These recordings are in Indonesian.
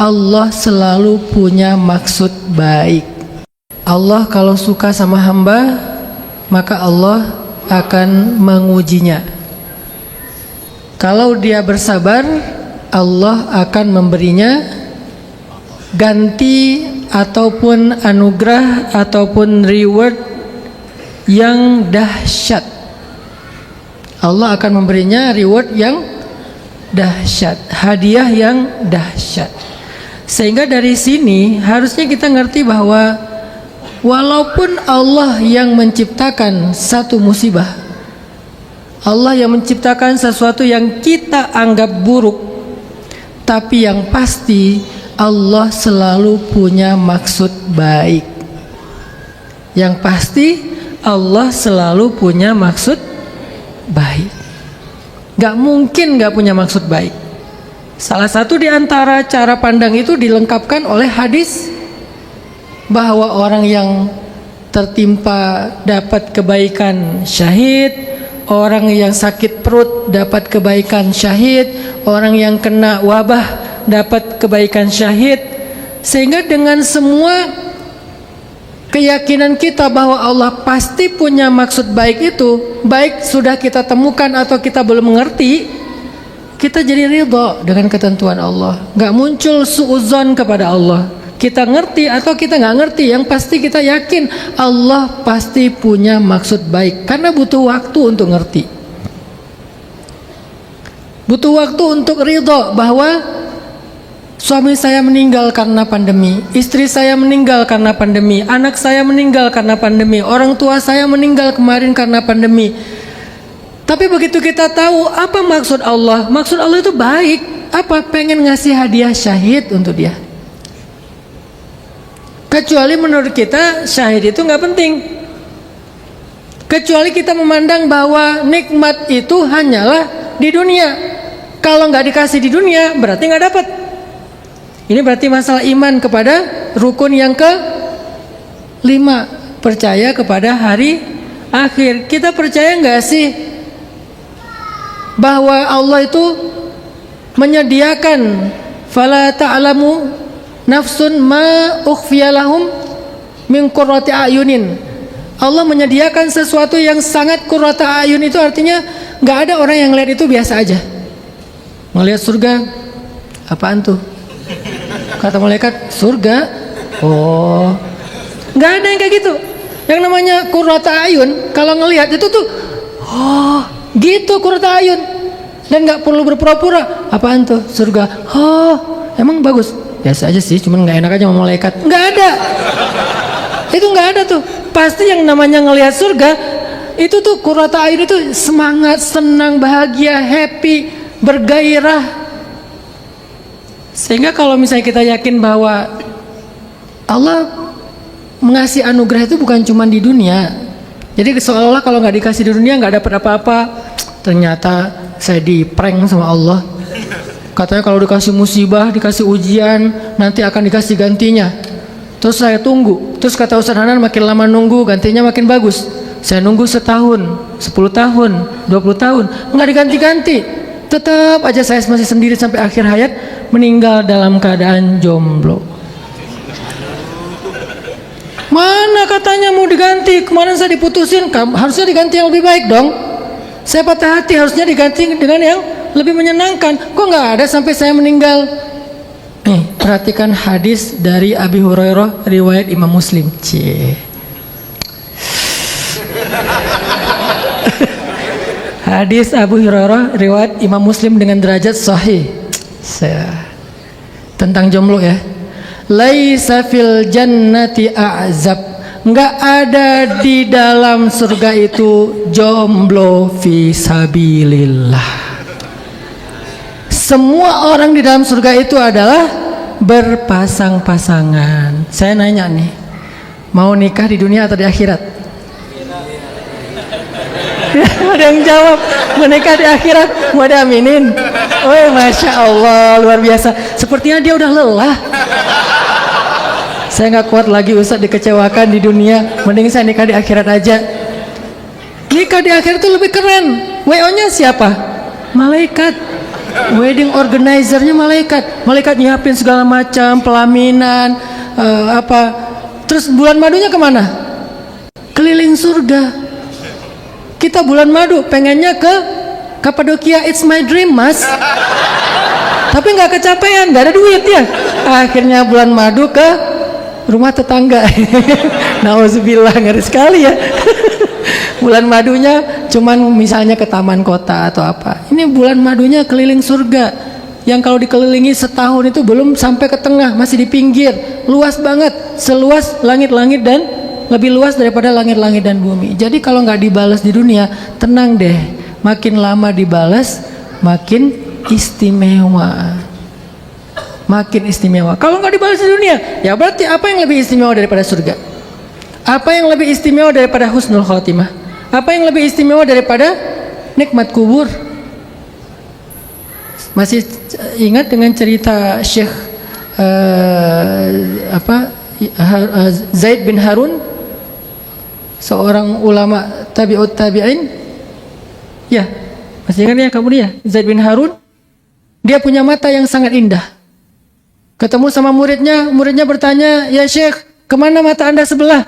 Allah selalu punya maksud baik. Allah kalau suka sama hamba, maka Allah akan mengujinya. Kalau dia bersabar, Allah akan memberinya ganti ataupun anugerah ataupun reward yang dahsyat. Allah akan memberinya reward yang dahsyat, hadiah yang dahsyat. Sehingga dari sini harusnya kita ngerti bahwa walaupun Allah yang menciptakan satu musibah, Allah yang menciptakan sesuatu yang kita anggap buruk, tapi yang pasti Allah selalu punya maksud baik. Yang pasti Allah selalu punya maksud baik. Gak mungkin gak punya maksud baik. Salah satu di antara cara pandang itu dilengkapkan oleh hadis bahwa orang yang tertimpa dapat kebaikan syahid, orang yang sakit perut dapat kebaikan syahid, orang yang kena wabah dapat kebaikan syahid. Sehingga dengan semua keyakinan kita bahwa Allah pasti punya maksud baik itu, baik sudah kita temukan atau kita belum mengerti, kita jadi ridha dengan ketentuan Allah. Gak muncul suudzon kepada Allah. Kita ngerti atau kita gak ngerti, yang pasti kita yakin Allah pasti punya maksud baik. Karena butuh waktu untuk ngerti, butuh waktu untuk ridha bahwa suami saya meninggal karena pandemi, istri saya meninggal karena pandemi, anak saya meninggal karena pandemi, orang tua saya meninggal kemarin karena pandemi. Tapi begitu kita tahu apa maksud Allah itu baik. Apa? Pengen ngasih hadiah syahid untuk dia. Kecuali menurut kita syahid itu nggak penting. Kecuali kita memandang bahwa nikmat itu hanyalah di dunia. Kalau nggak dikasih di dunia berarti nggak dapat. Ini berarti masalah iman kepada rukun yang ke-5, percaya kepada hari akhir. Kita percaya nggak sih bahwa Allah itu menyediakan fala ta'lamu nafsun ma ukhfiya lahum min qurrati ayunin. Allah menyediakan sesuatu yang sangat qurrata ayun, itu artinya nggak ada orang yang lihat itu biasa aja. Melihat surga, apaan tuh? Kata malaikat, surga. Oh, nggak ada yang kayak gitu. Yang namanya qurrata ayun, kalau ngelihat itu tuh, oh gitu qurrata ayun. Dan nggak perlu berpura-pura. Apaan tuh? Surga. Oh, emang bagus? Biasa aja sih, cuman nggak enak aja sama malaikat. Nggak ada. Itu nggak ada tuh. Pasti yang namanya ngelihat surga itu tuh qurrata ayun, itu semangat, senang, bahagia, happy, bergairah. Sehingga kalau misalnya kita yakin bahwa Allah mengasih anugerah itu bukan cuma di dunia. Jadi seolah-olah kalau nggak dikasih di dunia nggak dapat apa-apa. Ternyata saya di prank sama Allah. Katanya kalau dikasih musibah, dikasih ujian, nanti akan dikasih gantinya. Terus saya tunggu. Terus kata Ustaz Hanan, makin lama nunggu gantinya makin bagus. Saya nunggu setahun, 10 tahun, 20 tahun, nggak diganti-ganti. Tetap aja saya masih sendiri sampai akhir hayat, meninggal dalam keadaan jomblo. Mana katanya mau diganti? Kemarin saya diputusin, harusnya diganti yang lebih baik dong. Saya patah hati, harusnya diganti dengan yang lebih menyenangkan. Kok nggak ada sampai saya meninggal? Nih, perhatikan hadis dari Abi Hurairah riwayat Imam Muslim. Hadis Abu Hurairah riwayat Imam Muslim dengan derajat sahih. Tentang jomblo ya. Laisa fil jannati a'zab. Enggak ada di dalam surga itu jomblo fisabilillah. Semua orang di dalam surga itu adalah berpasang-pasangan. Saya nanya nih, mau nikah di dunia atau di akhirat? Ada yang jawab, menikah di akhirat. Mau diaminin? Oh, Masya Allah, luar biasa. Sepertinya dia udah lelah. Saya nggak kuat lagi Ustaz dikecewakan di dunia, mending saya nikah di akhirat aja. Nikah di akhirat itu lebih keren. WO-nya siapa? Malaikat. Wedding organizernya malaikat. Malaikat nyiapin segala macam pelaminan, apa. Terus bulan madunya kemana? Keliling surga. Kita bulan madu pengennya ke Kapadokia, it's my dream mas. Tapi nggak kecapean, nggak ada duit ya. Akhirnya bulan madu ke rumah tetangga. Nauzubillah, ngeri sekali ya. Bulan madunya cuman misalnya ke taman kota atau apa. Ini bulan madunya keliling surga, yang kalau dikelilingi setahun itu belum sampai ke tengah, masih di pinggir. Luas banget, seluas langit-langit dan lebih luas daripada langit-langit dan bumi. Jadi kalau nggak dibalas di dunia, tenang deh, makin lama dibalas makin istimewa. Makin istimewa. Kalau nggak dibalas di dunia, ya berarti apa yang lebih istimewa daripada surga? Apa yang lebih istimewa daripada husnul khotimah? Apa yang lebih istimewa daripada nikmat kubur? Masih ingat dengan cerita Syekh Zaid bin Harun, seorang ulama tabi'ut tabi'in? Ya, masih ingat ya kamu dia? Zaid bin Harun, dia punya mata yang sangat indah. Ketemu sama muridnya, muridnya bertanya, ya Syekh, kemana mata anda sebelah?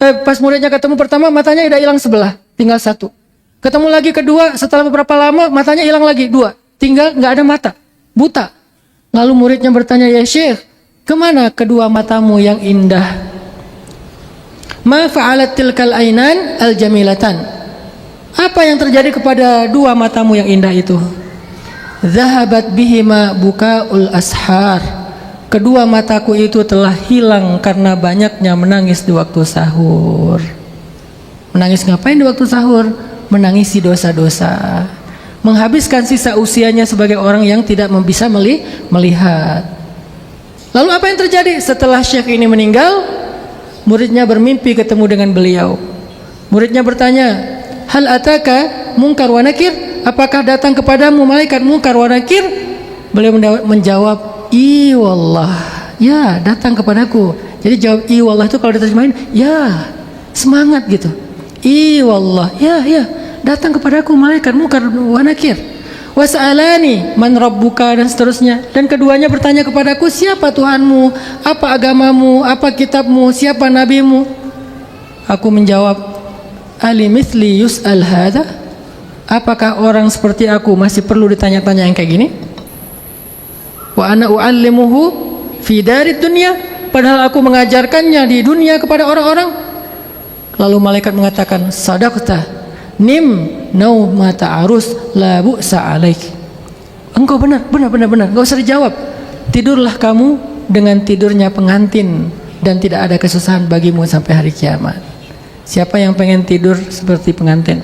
Pas muridnya ketemu pertama, matanya udah hilang sebelah, tinggal satu. Ketemu lagi kedua, setelah beberapa lama, matanya hilang lagi, dua. Tinggal nggak ada mata, buta. Lalu muridnya bertanya, ya Syekh, kemana kedua matamu yang indah? Ma fa'alat tilkal ainan al-jamilatan. Apa yang terjadi kepada dua matamu yang indah itu? Zahabat bihima bukaul ashar. Kedua mataku itu telah hilang karena banyaknya menangis di waktu sahur. Menangis ngapain di waktu sahur? Menangisi dosa-dosa. Menghabiskan sisa usianya sebagai orang yang tidak bisa melihat. Lalu apa yang terjadi? Setelah Syekh ini meninggal, muridnya bermimpi ketemu dengan beliau. Muridnya bertanya, hal ataka munkar wa nakir? Apakah datang kepadamu malaikat munkar wa nakir? Beliau menjawab, I wallah, ya datang kepadaku. Jadi jawab I wallah itu kalau diterjemahin, ya semangat gitu. I wallah, ya datang kepadaku malaikat munkar wa nakir. Was'alani man rabbuka, dan seterusnya. Dan keduanya bertanya kepadaku, siapa Tuhanmu, apa agamamu, apa kitabmu, siapa nabimu? Aku menjawab, ali mithli yus'al hadha? Apakah orang seperti aku masih perlu ditanya-tanya yang kayak gini? Wa ana u'allimuhu fi darid dunya, padahal aku mengajarkannya di dunia kepada orang-orang. Lalu malaikat mengatakan, sadaqta, nim naumata arus la bu'sa alaik. Engkau benar, enggak usah dijawab. Tidurlah kamu dengan tidurnya pengantin, dan tidak ada kesusahan bagimu sampai hari kiamat. Siapa yang pengen tidur seperti pengantin?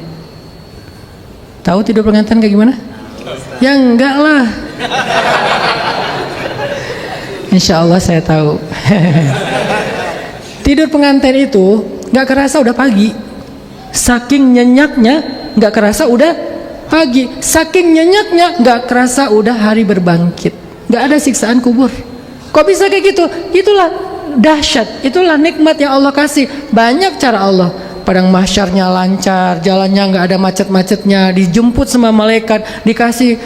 Tahu tidur pengantin kayak gimana? Ya enggak lah. Insya Allah saya tahu. Tidur pengantin itu nggak kerasa udah pagi. Saking nyenyaknya nggak kerasa udah pagi. Saking nyenyaknya nggak kerasa udah hari berbangkit. Nggak ada siksaan kubur. Kok bisa kayak gitu? Itulah dahsyat. Itulah nikmat yang Allah kasih. Banyak cara Allah. Padang mahsyarnya lancar, jalannya nggak ada macet-macetnya, dijemput sama malaikat, dikasih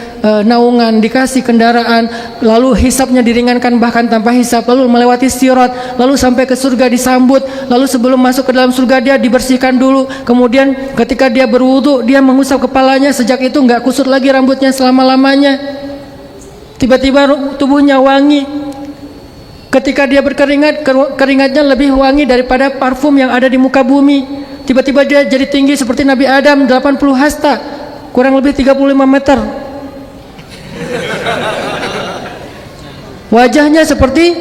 naungan, dikasih kendaraan, lalu hisabnya diringankan bahkan tanpa hisab, lalu melewati sirat, lalu sampai ke surga disambut, lalu sebelum masuk ke dalam surga dia dibersihkan dulu, kemudian ketika dia berwudu dia mengusap kepalanya, sejak itu nggak kusut lagi rambutnya selama-lamanya, tiba-tiba tubuhnya wangi. Ketika dia berkeringat, keringatnya lebih wangi daripada parfum yang ada di muka bumi. Tiba-tiba dia jadi tinggi seperti Nabi Adam, 80 hasta, kurang lebih 35 meter. Wajahnya seperti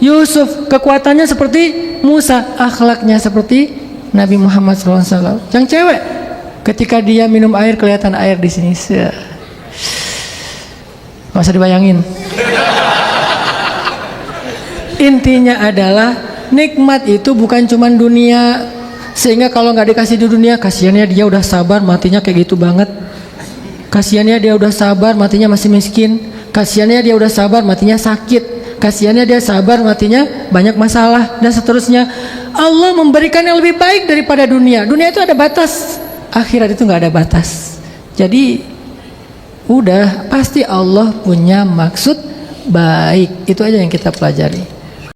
Yusuf, kekuatannya seperti Musa, akhlaknya seperti Nabi Muhammad SAW. Yang cewek, ketika dia minum air kelihatan air di sini. Nggak usah dibayangin. Intinya adalah nikmat itu bukan cuma dunia. Sehingga kalau nggak dikasih di dunia, kasihannya dia udah sabar matinya kayak gitu banget. Kasihannya dia udah sabar matinya masih miskin. Kasihannya dia udah sabar matinya sakit. Kasihannya dia sabar matinya banyak masalah dan seterusnya. Allah memberikan yang lebih baik daripada dunia. Dunia itu ada batas, akhirat itu nggak ada batas. Jadi udah pasti Allah punya maksud baik. Itu aja yang kita pelajari.